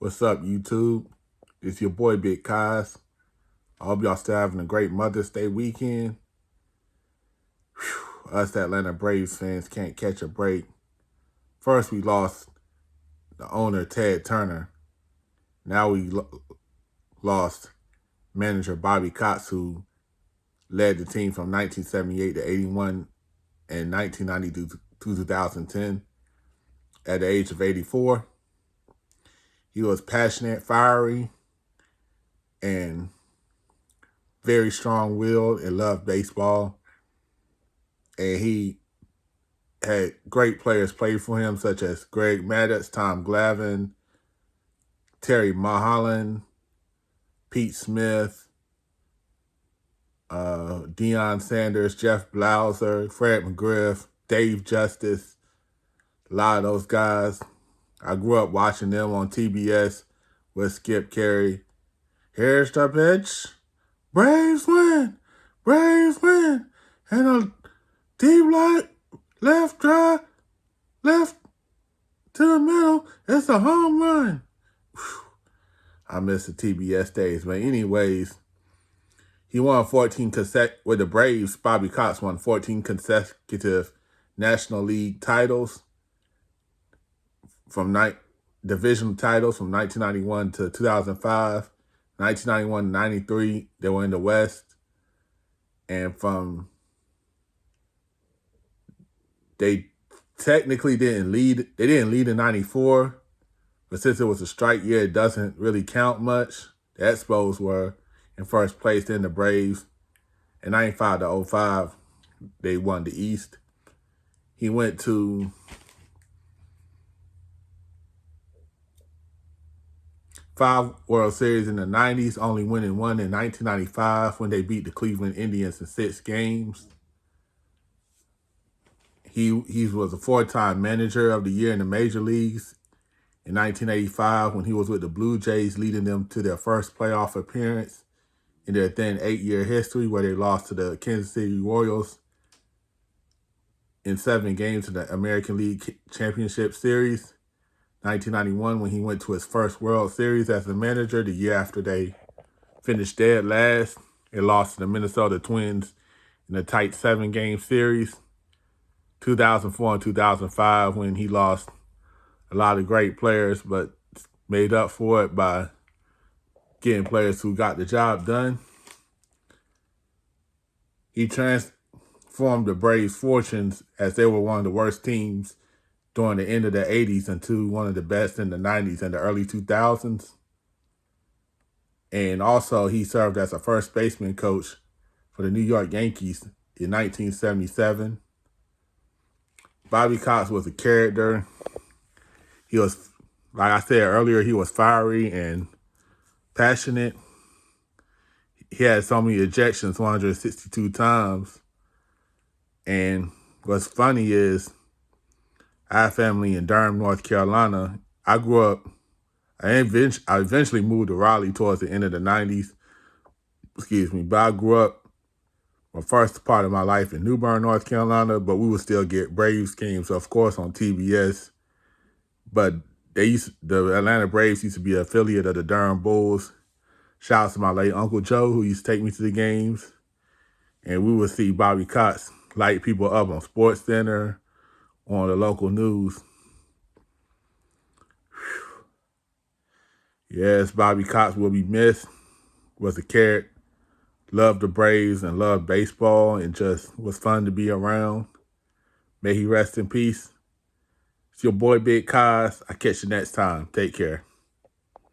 What's up, YouTube? It's your boy, Big Cox. I hope y'all still having a great Mother's Day weekend. Us Atlanta Braves fans can't catch a break. First, we lost the owner, Ted Turner. Now we lost manager Bobby Cox, who led the team from 1978 to 81 and 1990 to 2010 at the age of 84. He was passionate, fiery, and very strong-willed and loved baseball. And he had great players play for him, such as Greg Maddux, Tom Glavine, Terry Mulholland, Pete Smith, Deion Sanders, Jeff Blauser, Fred McGriff, Dave Justice, a lot of those guys. I grew up watching them on TBS with Skip Carey. Here's the pitch. Braves win. Braves win. And a deep left drive, left to the middle. It's a home run. Whew. I miss the TBS days. But anyways, he won 14 with the Braves. Bobby Cox won 14 consecutive National League titles division titles from 1991 to 2005. 1991 to 93, they were in the West. And they technically didn't lead. They didn't lead in 94, but since it was a strike year, it doesn't really count much. The Expos were in first place, then the Braves. In 95 to 05, they won the East. He went to 5 World Series in the 90s, only winning one in 1995 when they beat the Cleveland Indians in 6 games. He was a 4-time manager of the year in the major leagues in 1985 when he was with the Blue Jays, leading them to their first playoff appearance in their then 8-year history, where they lost to the Kansas City Royals in 7 games in the American League Championship Series. 1991 when he went to his first World Series as a manager, the year after they finished dead last. They lost to the Minnesota Twins in a tight 7-game series. 2004 and 2005 when he lost a lot of great players, but made up for it by getting players who got the job done. He transformed the Braves' fortunes, as they were one of the worst teams during the end of the 80s into one of the best in the 90s and the early 2000s. And also, he served as a first baseman coach for the New York Yankees in 1977. Bobby Cox was a character. He was, like I said earlier, he was fiery and passionate. He had so many ejections, 162 times. And what's funny is, I have family in Durham, North Carolina. I grew up, I eventually moved to Raleigh towards the end of the 90s. But I grew up my first part of my life in New Bern, North Carolina, but we would still get Braves games, of course, on TBS. But the Atlanta Braves used to be an affiliate of the Durham Bulls. Shout out to my late Uncle Joe, who used to take me to the games. And we would see Bobby Cox light people up on SportsCenter, on the local news. Yes, Bobby Cox will be missed. Was a carrot, loved the Braves and loved baseball, and just was fun to be around. May he rest in peace. It's your boy, Big Cox. I'll catch you next time. Take care.